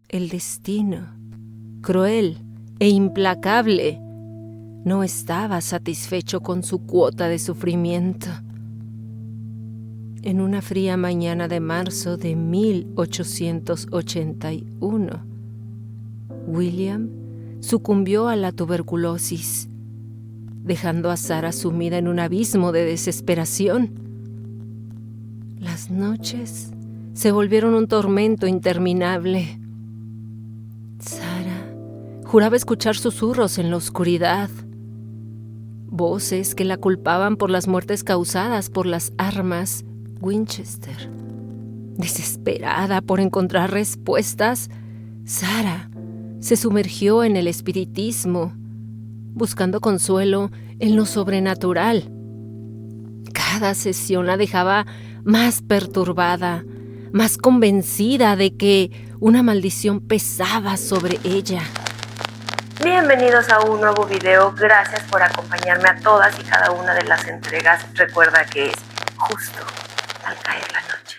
El destino, cruel e implacable, no estaba satisfecho con su cuota de sufrimiento. En una fría mañana de marzo de 1881, William sucumbió a la tuberculosis, dejando a Sarah sumida en un abismo de desesperación. Las noches se volvieron un tormento interminable. Sarah juraba escuchar susurros en la oscuridad, voces que la culpaban por las muertes causadas por las armas Winchester. Desesperada por encontrar respuestas, Sarah se sumergió en el espiritismo, buscando consuelo en lo sobrenatural. Cada sesión la dejaba más perturbada, más convencida de que una maldición pesaba sobre ella. Bienvenidos a un nuevo video. Gracias por acompañarme a todas y cada una de las entregas. Recuerda que es justo al caer la noche.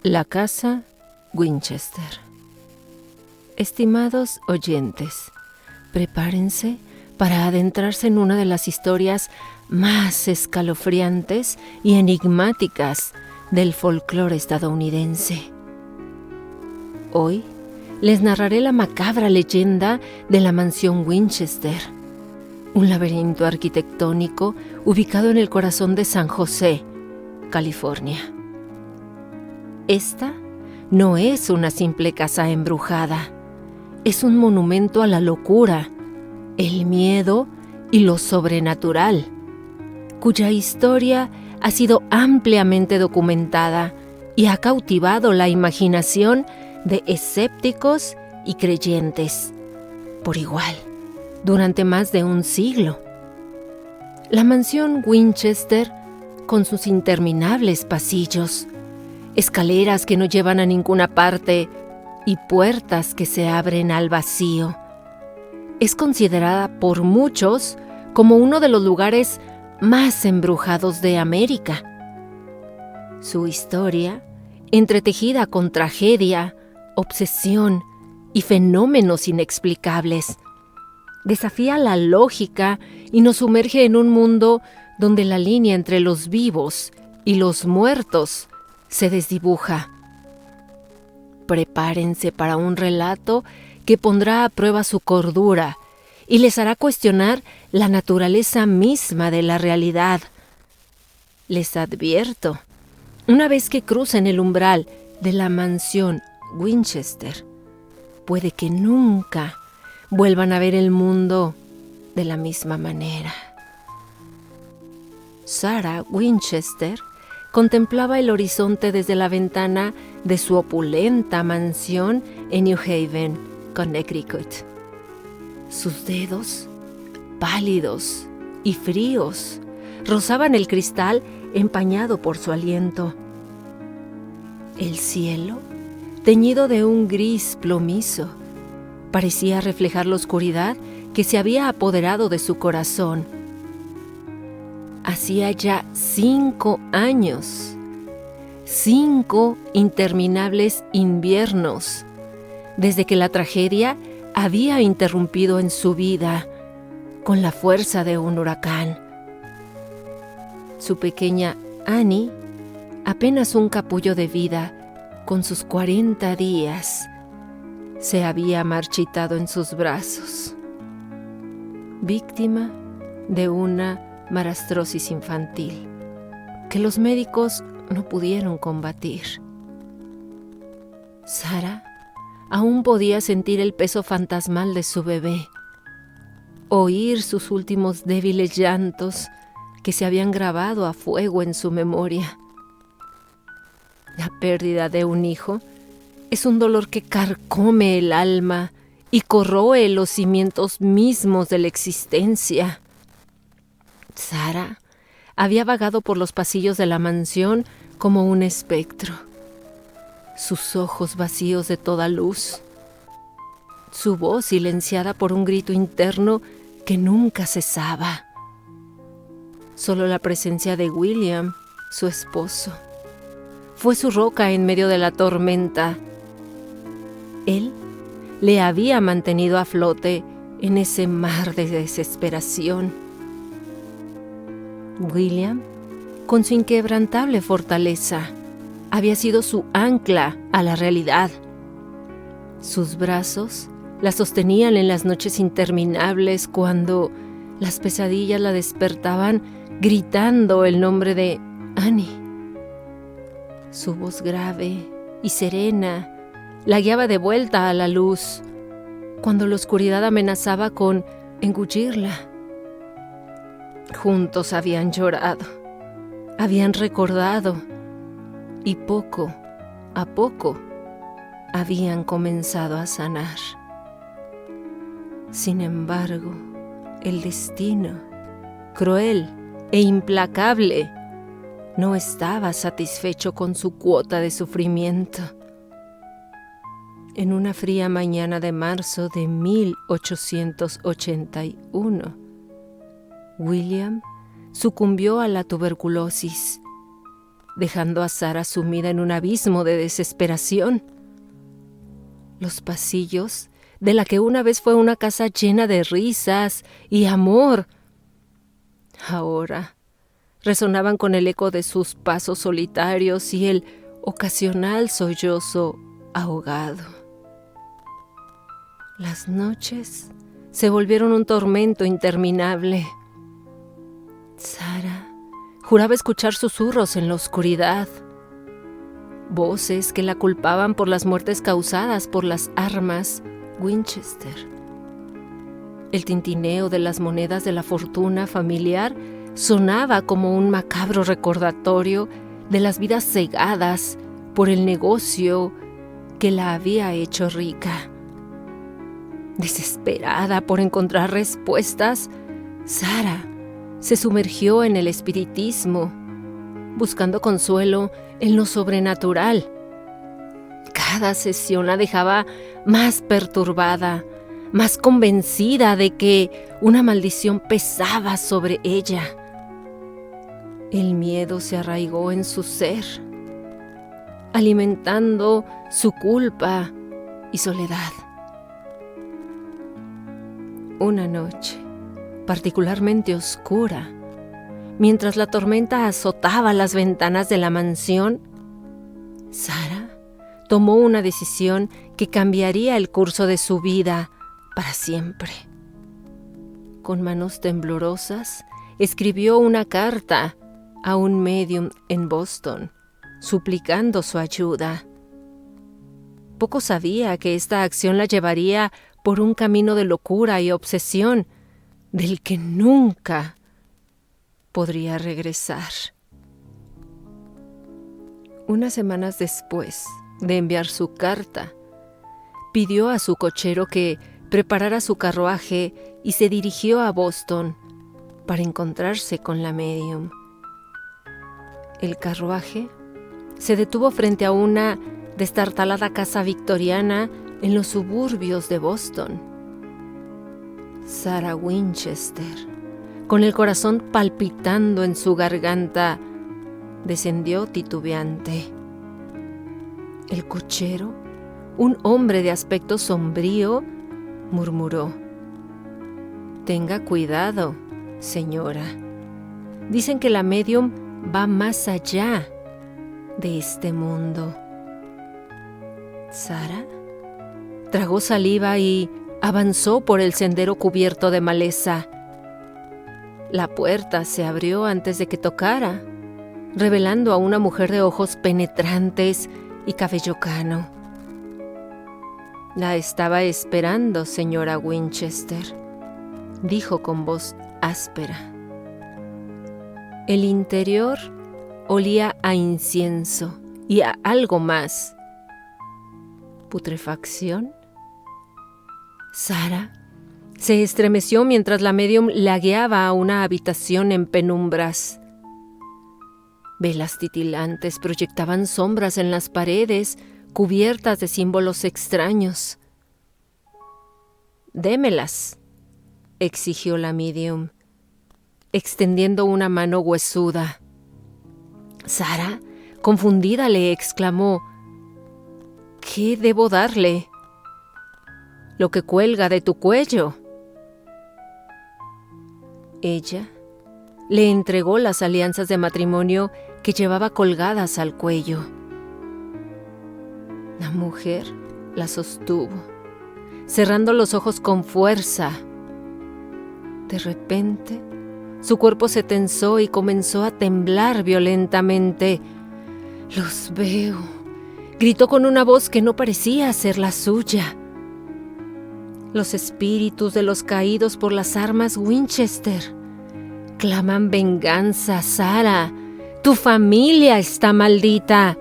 La casa Winchester. Estimados oyentes, prepárense para adentrarse en una de las historias más escalofriantes y enigmáticas del folclore estadounidense. Hoy les narraré la macabra leyenda de la mansión Winchester, un laberinto arquitectónico ubicado en el corazón de San José, California. Esta no es una simple casa embrujada, es un monumento a la locura, el miedo y lo sobrenatural, cuya historia ha sido ampliamente documentada y ha cautivado la imaginación de escépticos y creyentes por igual durante más de un siglo. La mansión Winchester, con sus interminables pasillos, escaleras que no llevan a ninguna parte y puertas que se abren al vacío, es considerada por muchos como uno de los lugares más embrujados de América. Su historia, entretejida con tragedia, obsesión y fenómenos inexplicables, desafía la lógica y nos sumerge en un mundo donde la línea entre los vivos y los muertos se desdibuja. Prepárense para un relato que pondrá a prueba su cordura y les hará cuestionar la naturaleza misma de la realidad. Les advierto, una vez que crucen el umbral de la mansión Winchester, puede que nunca vuelvan a ver el mundo de la misma manera. Sarah Winchester contemplaba el horizonte desde la ventana de su opulenta mansión en New Haven, Connecticut. Sus dedos, pálidos y fríos, rozaban el cristal empañado por su aliento. El cielo, teñido de un gris plomizo, parecía reflejar la oscuridad que se había apoderado de su corazón. Hacía ya 5 años, 5 interminables inviernos, desde que la tragedia había interrumpido en su vida con la fuerza de un huracán. Su pequeña Annie, apenas un capullo de vida, con sus 40 días, se había marchitado en sus brazos, víctima de una marastrosis infantil que los médicos no pudieron combatir. Sarah aún podía sentir el peso fantasmal de su bebé, oír sus últimos débiles llantos que se habían grabado a fuego en su memoria. La pérdida de un hijo es un dolor que carcome el alma y corroe los cimientos mismos de la existencia. Sarah había vagado por los pasillos de la mansión como un espectro, sus ojos vacíos de toda luz. su voz silenciada por un grito interno que nunca cesaba. Solo la presencia de William, su esposo, fue su roca en medio de la tormenta. Él le había mantenido a flote en ese mar de desesperación. William, con su inquebrantable fortaleza, había sido su ancla a la realidad. Sus brazos la sostenían en las noches interminables cuando las pesadillas la despertaban gritando el nombre de Annie. Su voz grave y serena la guiaba de vuelta a la luz cuando la oscuridad amenazaba con engullirla. Juntos habían llorado, habían recordado y poco a poco habían comenzado a sanar. Sin embargo, el destino, cruel e implacable, no estaba satisfecho con su cuota de sufrimiento. En una fría mañana de marzo de 1881, William sucumbió a la tuberculosis, dejando a Sarah sumida en un abismo de desesperación. Los pasillos de la que una vez fue una casa llena de risas y amor, ahora resonaban con el eco de sus pasos solitarios y el ocasional sollozo ahogado. Las noches se volvieron un tormento interminable. Sarah juraba escuchar susurros en la oscuridad, voces que la culpaban por las muertes causadas por las armas Winchester. El tintineo de las monedas de la fortuna familiar sonaba como un macabro recordatorio de las vidas cegadas por el negocio que la había hecho rica. Desesperada por encontrar respuestas, Sarah se sumergió en el espiritismo, buscando consuelo en lo sobrenatural. Cada sesión la dejaba más perturbada, más convencida de que una maldición pesaba sobre ella. El miedo se arraigó en su ser, alimentando su culpa y soledad. Una noche particularmente oscura, mientras la tormenta azotaba las ventanas de la mansión, Sarah tomó una decisión que cambiaría el curso de su vida para siempre. Con manos temblorosas, escribió una carta a un médium en Boston, suplicando su ayuda. Poco sabía que esta acción la llevaría por un camino de locura y obsesión del que nunca podría regresar. Unas semanas después de enviar su carta, pidió a su cochero que preparara su carruaje y se dirigió a Boston para encontrarse con la médium. El carruaje se detuvo frente a una destartalada casa victoriana en los suburbios de Boston. Sarah Winchester, con el corazón palpitando en su garganta, descendió titubeante. El cochero, un hombre de aspecto sombrío, murmuró: «Tenga cuidado, señora. Dicen que la médium va más allá de este mundo». Sarah tragó saliva y avanzó por el sendero cubierto de maleza. La puerta se abrió antes de que tocara, revelando a una mujer de ojos penetrantes y cabello cano. «La estaba esperando, señora Winchester», dijo con voz áspera. El interior olía a incienso y a algo más. ¿Putrefacción? Sarah se estremeció mientras la médium la guiaba a una habitación en penumbras. Velas titilantes proyectaban sombras en las paredes cubiertas de símbolos extraños. Démelas, exigió la medium, extendiendo una mano huesuda. Sara, confundida, le exclamó: ¿Qué debo darle? Lo que cuelga de tu cuello. Ella le entregó las alianzas de matrimonio que llevaba colgadas al cuello. La mujer la sostuvo, cerrando los ojos con fuerza. De repente, su cuerpo se tensó y comenzó a temblar violentamente. «Los veo», gritó con una voz que no parecía ser la suya. Los espíritus de los caídos por las armas Winchester claman venganza, Sara. Tu familia está maldita.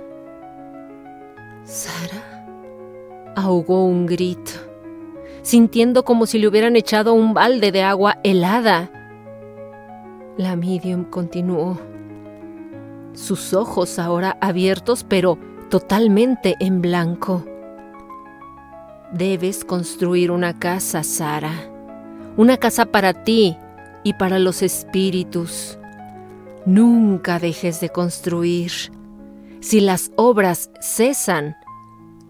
Sara ahogó un grito, sintiendo como si le hubieran echado un balde de agua helada. La medium continuó, sus ojos ahora abiertos, pero totalmente en blanco. Debes construir una casa, Sara. Una casa para ti y para los espíritus. Nunca dejes de construir. Si las obras cesan,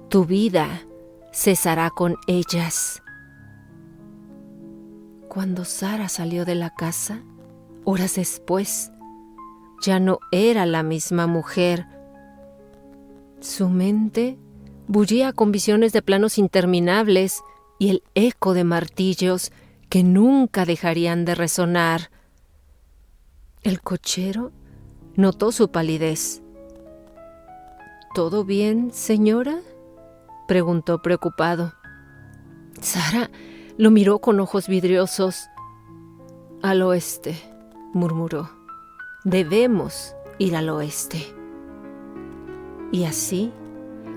tu vida cesará con ellas. Cuando Sara salió de la casa, horas después, ya no era la misma mujer. Su mente bullía con visiones de planos interminables y el eco de martillos que nunca dejarían de resonar. El cochero notó su palidez. ¿Todo bien, señora?, preguntó preocupado. Sara lo miró con ojos vidriosos. Al oeste, murmuró. Debemos ir al oeste. Y así,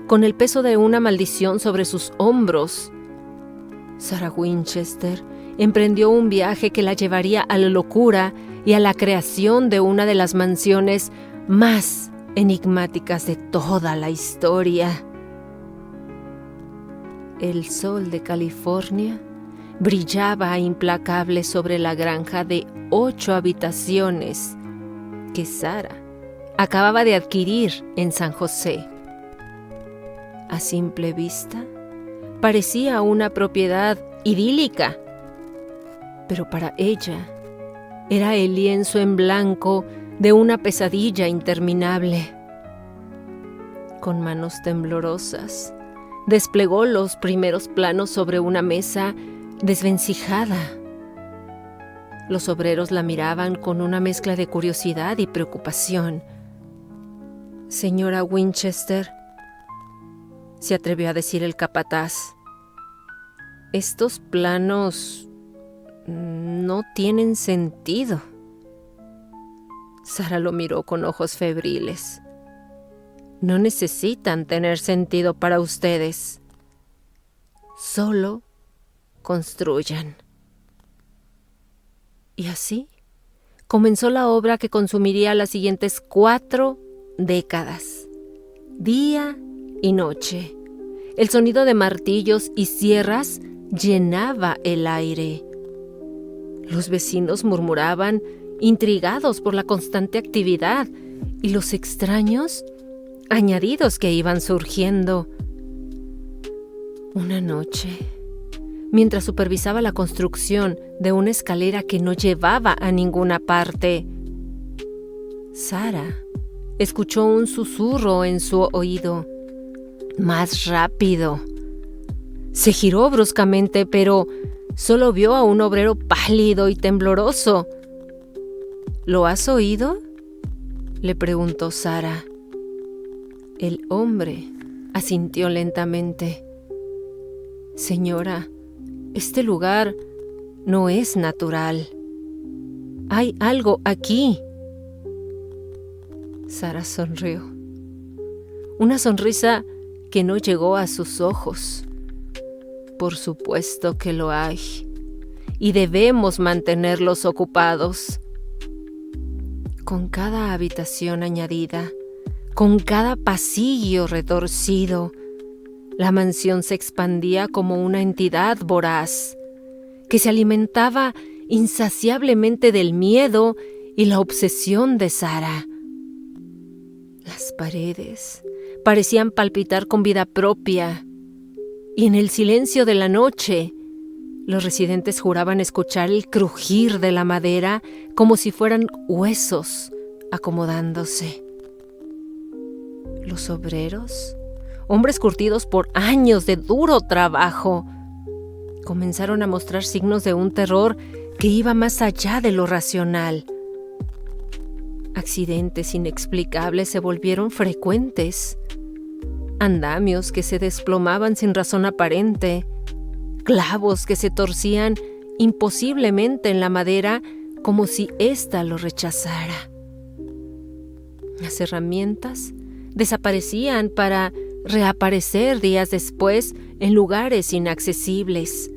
con el peso de una maldición sobre sus hombros, Sara Winchester emprendió un viaje que la llevaría a la locura y a la creación de una de las mansiones más enigmáticas de toda la historia. El sol de California brillaba implacable sobre la granja de 8 habitaciones que Sara acababa de adquirir en San José. A simple vista, parecía una propiedad idílica, pero para ella era el lienzo en blanco de una pesadilla interminable. Con manos temblorosas, desplegó los primeros planos sobre una mesa desvencijada. Los obreros la miraban con una mezcla de curiosidad y preocupación. Señora Winchester, se atrevió a decir el capataz, estos planos no tienen sentido. Sara lo miró con ojos febriles. No necesitan tener sentido para ustedes. Solo construyan. Y así comenzó la obra que consumiría las siguientes 4 décadas, día y noche. El sonido de martillos y sierras llenaba el aire. Los vecinos murmuraban, intrigados por la constante actividad y los extraños añadidos que iban surgiendo. Una noche, mientras supervisaba la construcción de una escalera que no llevaba a ninguna parte, Sara escuchó un susurro en su oído. Más rápido. Se giró bruscamente, pero solo vio a un obrero pálido y tembloroso. ¿Lo has oído?, le preguntó Sara. El hombre asintió lentamente. Señora, este lugar no es natural. Hay algo aquí. Sara sonrió. Una sonrisa que no llegó a sus ojos. Por supuesto que lo hay, y debemos mantenerlos ocupados. Con cada habitación añadida, con cada pasillo retorcido, la mansión se expandía como una entidad voraz, que se alimentaba insaciablemente del miedo y la obsesión de Sara. Las paredes parecían palpitar con vida propia, y en el silencio de la noche, los residentes juraban escuchar el crujir de la madera como si fueran huesos acomodándose. Los obreros, hombres curtidos por años de duro trabajo, comenzaron a mostrar signos de un terror que iba más allá de lo racional. Accidentes inexplicables se volvieron frecuentes. Andamios que se desplomaban sin razón aparente, clavos que se torcían imposiblemente en la madera como si ésta lo rechazara. Las herramientas desaparecían para reaparecer días después en lugares inaccesibles,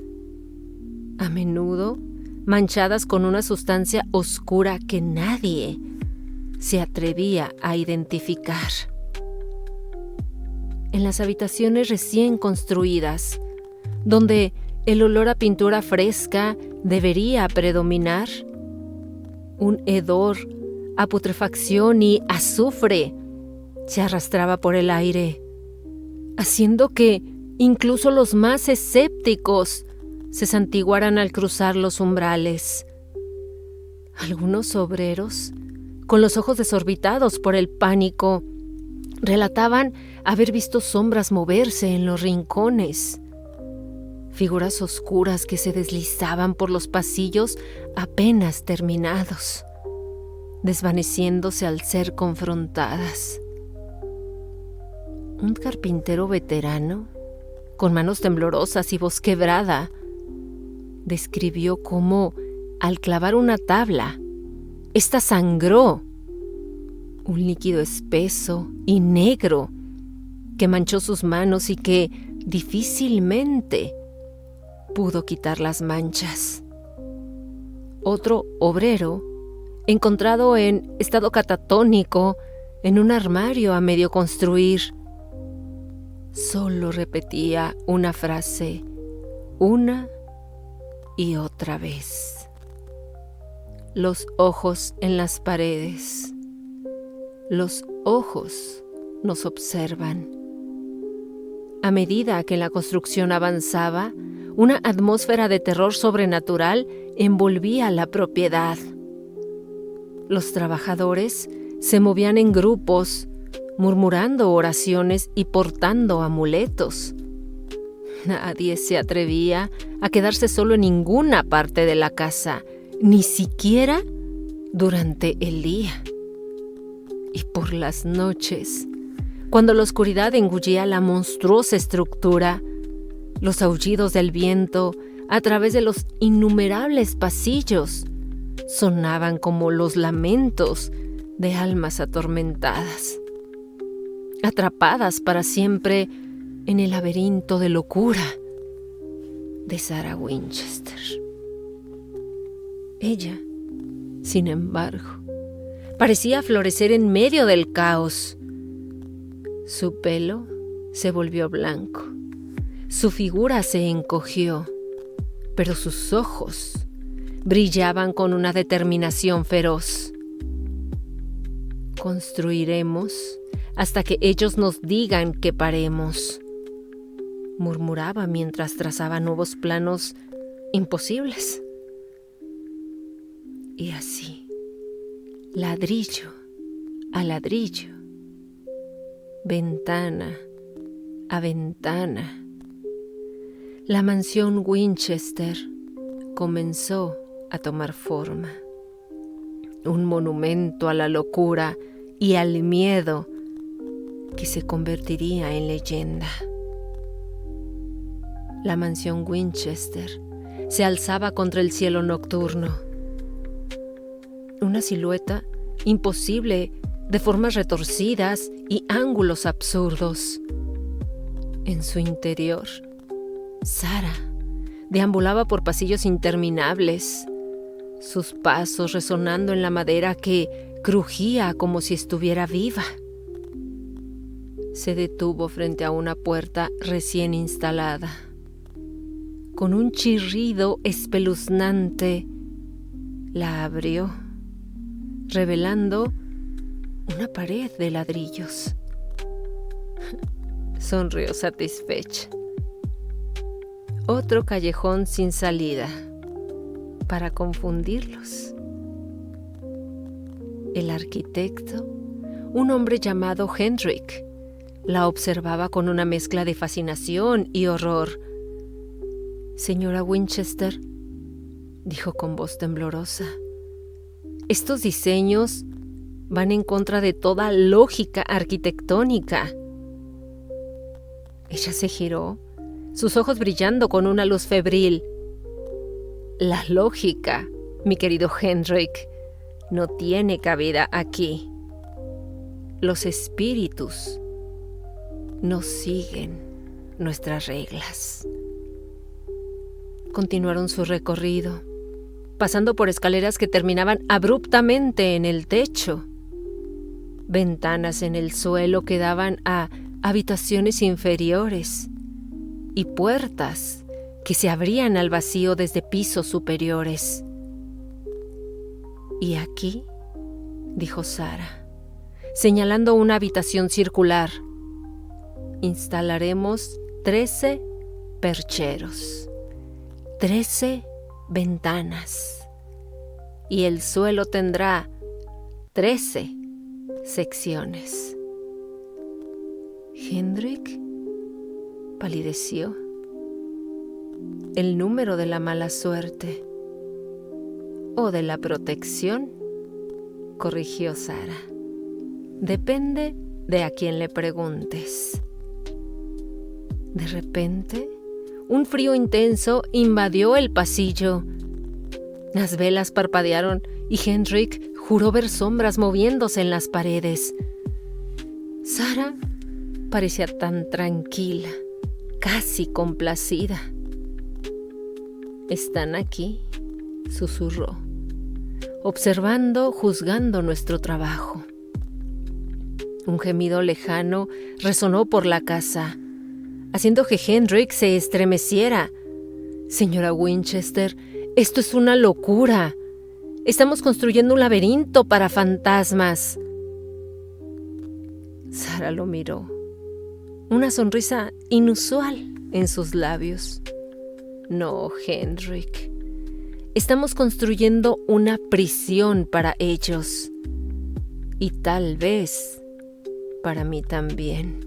a menudo manchadas con una sustancia oscura que nadie se atrevía a identificar. En las habitaciones recién construidas, donde el olor a pintura fresca debería predominar, un hedor a putrefacción y azufre se arrastraba por el aire, haciendo que incluso los más escépticos se santiguaran al cruzar los umbrales. Algunos obreros, con los ojos desorbitados por el pánico, relataban haber visto sombras moverse en los rincones, figuras oscuras que se deslizaban por los pasillos apenas terminados, desvaneciéndose al ser confrontadas. Un carpintero veterano, con manos temblorosas y voz quebrada, describió cómo, al clavar una tabla, ésta sangró, un líquido espeso y negro que manchó sus manos y que difícilmente pudo quitar las manchas. Otro obrero, encontrado en estado catatónico en un armario a medio construir, solo repetía una frase una y otra vez. Los ojos en las paredes. Los ojos nos observan. A medida que la construcción avanzaba, una atmósfera de terror sobrenatural envolvía la propiedad. Los trabajadores se movían en grupos, murmurando oraciones y portando amuletos. Nadie se atrevía a quedarse solo en ninguna parte de la casa, ni siquiera durante el día. Y por las noches, cuando la oscuridad engullía la monstruosa estructura, los aullidos del viento a través de los innumerables pasillos sonaban como los lamentos de almas atormentadas, atrapadas para siempre en el laberinto de locura de Sarah Winchester. Ella, sin embargo, parecía florecer en medio del caos. Su pelo se volvió blanco, su figura se encogió, pero sus ojos brillaban con una determinación feroz. Construiremos hasta que ellos nos digan que paremos, murmuraba mientras trazaba nuevos planos imposibles. Y así, ladrillo a ladrillo, ventana a ventana, la mansión Winchester comenzó a tomar forma. Un monumento a la locura y al miedo que se convertiría en leyenda. La mansión Winchester se alzaba contra el cielo nocturno. Una silueta imposible de formas retorcidas y ángulos absurdos. En su interior, Sara deambulaba por pasillos interminables, sus pasos resonando en la madera que crujía como si estuviera viva. Se detuvo frente a una puerta recién instalada. con un chirrido espeluznante, la abrió, revelando una pared de ladrillos. Sonrió satisfecha. Otro callejón sin salida para confundirlos. El arquitecto, un hombre llamado Hendrik, la observaba con una mezcla de fascinación y horror. «Señora Winchester», dijo con voz temblorosa, «estos diseños van en contra de toda lógica arquitectónica». Ella se giró, sus ojos brillando con una luz febril. «La lógica, mi querido Hendrik, no tiene cabida aquí. Los espíritus no siguen nuestras reglas». Continuaron su recorrido, pasando por escaleras que terminaban abruptamente en el techo, ventanas en el suelo que daban a habitaciones inferiores y puertas que se abrían al vacío desde pisos superiores. «Y aquí», dijo Sara, señalando una habitación circular, «instalaremos 13 percheros, 13 ventanas, y el suelo tendrá 13 secciones». Hendrik palideció. «El número de la mala suerte o de la protección», corrigió Sara. «Depende de a quién le preguntes». De repente, un frío intenso invadió el pasillo. Las velas parpadearon y Hendrik juró ver sombras moviéndose en las paredes. Sara parecía tan tranquila, casi complacida. «Están aquí», susurró, observando, juzgando nuestro trabajo. Un gemido lejano resonó por la casa, haciendo que Hendrik se estremeciera. «Señora Winchester, esto es una locura. Estamos construyendo un laberinto para fantasmas». Sara lo miró, una sonrisa inusual en sus labios. «No, Hendrik. Estamos construyendo una prisión para ellos. Y tal vez para mí también».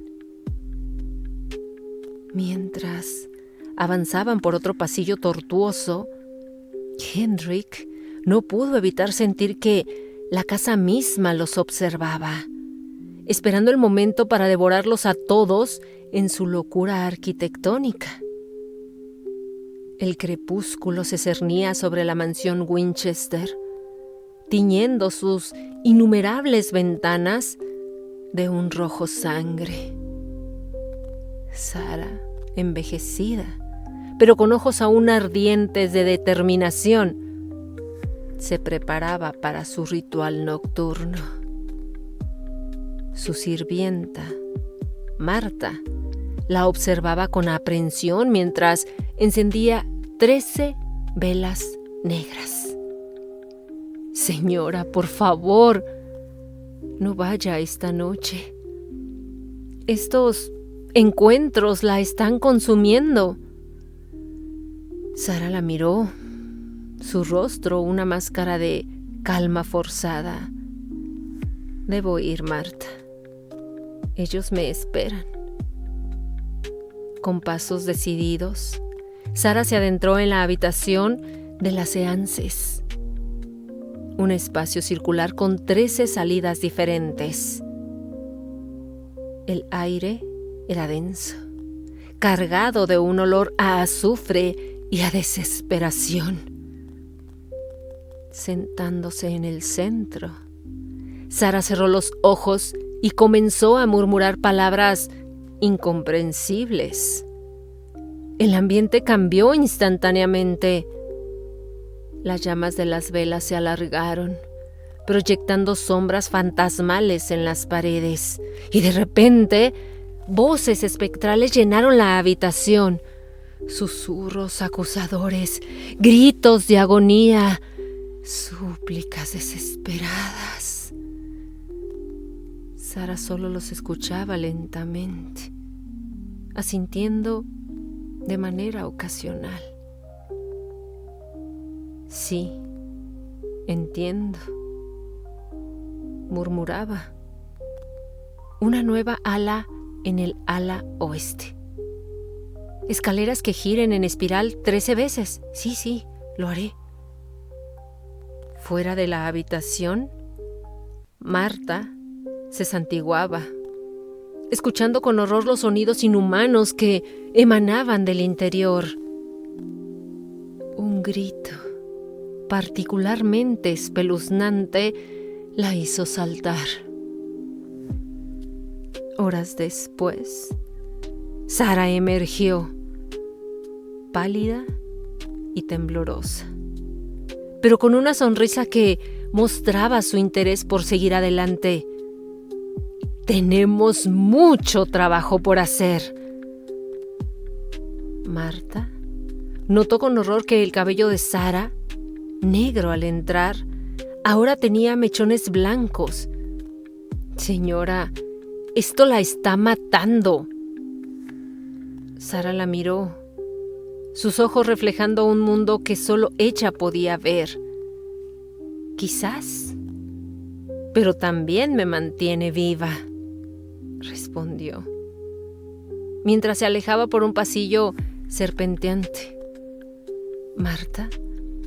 Mientras avanzaban por otro pasillo tortuoso, Hendrik no pudo evitar sentir que la casa misma los observaba, esperando el momento para devorarlos a todos en su locura arquitectónica. El crepúsculo se cernía sobre la mansión Winchester, tiñendo sus innumerables ventanas de un rojo sangre. Sara, envejecida, pero con ojos aún ardientes de determinación, se preparaba para su ritual nocturno. Su sirvienta, Marta, la observaba con aprehensión mientras encendía 13 velas negras. «Señora, por favor, no vaya esta noche. Estos encuentros la están consumiendo». Sara la miró, su rostro una máscara de calma forzada. «Debo ir, Marta. Ellos me esperan». Con pasos decididos, Sara se adentró en la habitación de las seances, un espacio circular con 13 salidas diferentes. El aire era denso, cargado de un olor a azufre y a desesperación. Sentándose en el centro, Sara cerró los ojos y comenzó a murmurar palabras incomprensibles. El ambiente cambió instantáneamente. Las llamas de las velas se alargaron, proyectando sombras fantasmales en las paredes, y de repente voces espectrales llenaron la habitación. Susurros acusadores, gritos de agonía, súplicas desesperadas. Sara solo los escuchaba lentamente, asintiendo de manera ocasional. Sí, entiendo, murmuraba. Una nueva ala en el ala oeste. Escaleras que giren en espiral 13 veces. Sí, lo haré. Fuera de la habitación, Marta se santiguaba, escuchando con horror los sonidos inhumanos que emanaban del interior. Un grito, particularmente espeluznante, la hizo saltar. Horas después, Sara emergió, pálida y temblorosa, pero con una sonrisa que mostraba su interés por seguir adelante. Tenemos mucho trabajo por hacer. Marta notó con horror que el cabello de Sara, negro al entrar, ahora tenía mechones blancos. Señora, esto la está matando. Sara la miró, sus ojos reflejando un mundo que solo ella podía ver. Quizás, pero también me mantiene viva, respondió, mientras se alejaba por un pasillo serpenteante. Marta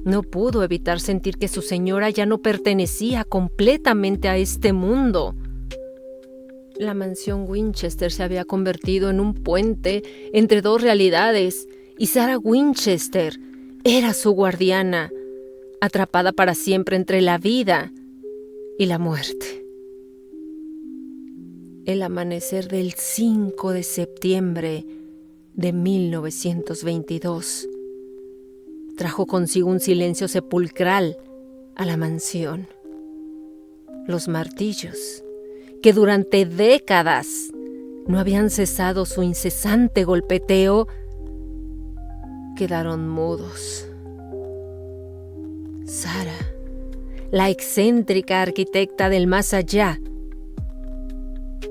no pudo evitar sentir que su señora ya no pertenecía completamente a este mundo. La mansión Winchester se había convertido en un puente entre dos realidades, y Sara Winchester era su guardiana, atrapada para siempre entre la vida y la muerte. El amanecer del 5 de septiembre de 1922 trajo consigo un silencio sepulcral a la mansión. Los martillos, que durante décadas no habían cesado su incesante golpeteo, quedaron mudos. Sara, la excéntrica arquitecta del más allá,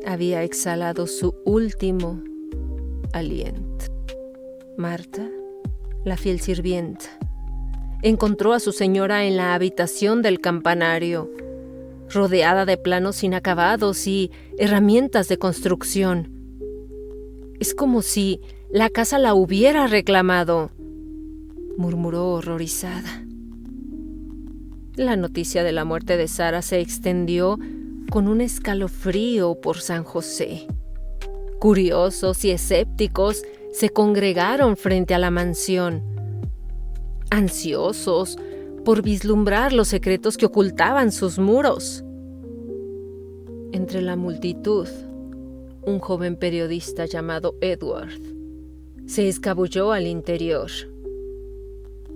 había exhalado su último aliento. Marta, la fiel sirvienta, encontró a su señora en la habitación del campanario, rodeada de planos inacabados y herramientas de construcción. Es como si la casa la hubiera reclamado, murmuró horrorizada. La noticia de la muerte de Sara se extendió con un escalofrío por San José. Curiosos y escépticos se congregaron frente a la mansión, ansiosos por vislumbrar los secretos que ocultaban sus muros. Entre la multitud, un joven periodista llamado Edward se escabulló al interior.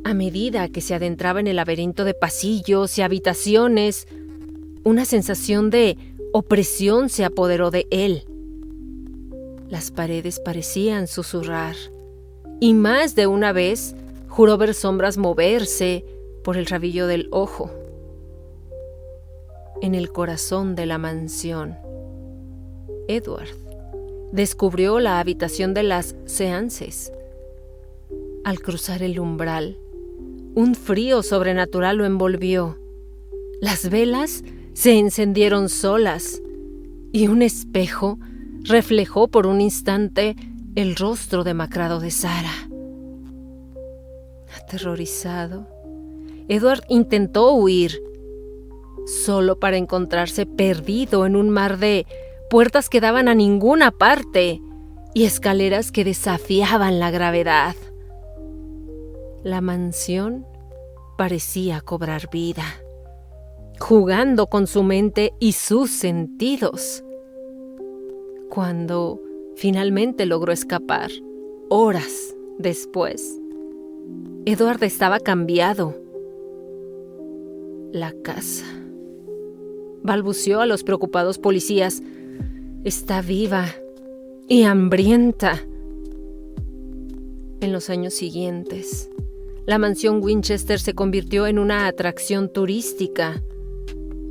A medida que se adentraba en el laberinto de pasillos y habitaciones, una sensación de opresión se apoderó de él. Las paredes parecían susurrar, y más de una vez juró ver sombras moverse por el rabillo del ojo. En el corazón de la mansión, Edward descubrió la habitación de las séances. Al cruzar el umbral, un frío sobrenatural lo envolvió. Las velas se encendieron solas y un espejo reflejó por un instante el rostro demacrado de Sara. Aterrorizado, Edward intentó huir, solo para encontrarse perdido en un mar de puertas que daban a ninguna parte y escaleras que desafiaban la gravedad. La mansión parecía cobrar vida, jugando con su mente y sus sentidos. Cuando finalmente logró escapar, horas después, Edward estaba cambiado. La casa, balbuceó a los preocupados policías, está viva y hambrienta. En los años siguientes, la mansión Winchester se convirtió en una atracción turística,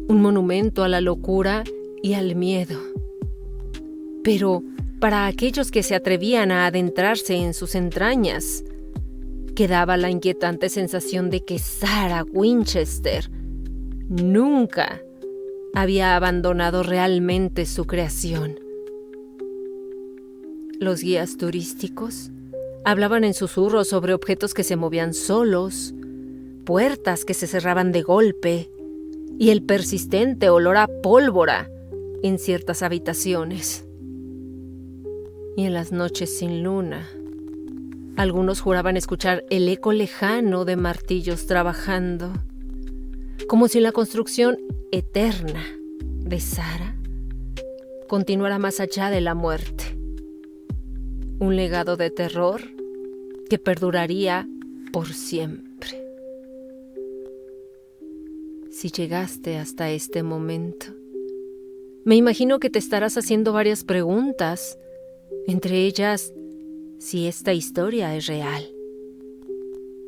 un monumento a la locura y al miedo. Pero para aquellos que se atrevían a adentrarse en sus entrañas, quedaba la inquietante sensación de que Sarah Winchester nunca había abandonado realmente su creación. Los guías turísticos hablaban en susurros sobre objetos que se movían solos, puertas que se cerraban de golpe y el persistente olor a pólvora en ciertas habitaciones. Y en las noches sin luna, algunos juraban escuchar el eco lejano de martillos trabajando, como si la construcción eterna de Sarah continuara más allá de la muerte. Un legado de terror que perduraría por siempre. Si llegaste hasta este momento, me imagino que te estarás haciendo varias preguntas, entre ellas, si esta historia es real.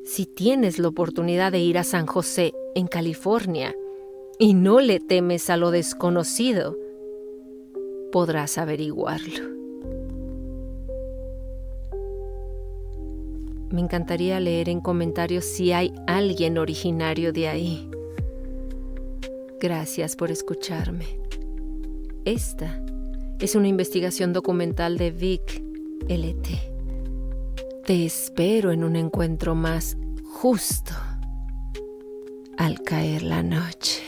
Si tienes la oportunidad de ir a San José, en California, y no le temes a lo desconocido, podrás averiguarlo. Me encantaría leer en comentarios si hay alguien originario de ahí. Gracias por escucharme. Esta es una investigación documental de Vic LT. Te espero en un encuentro más justo al caer la noche.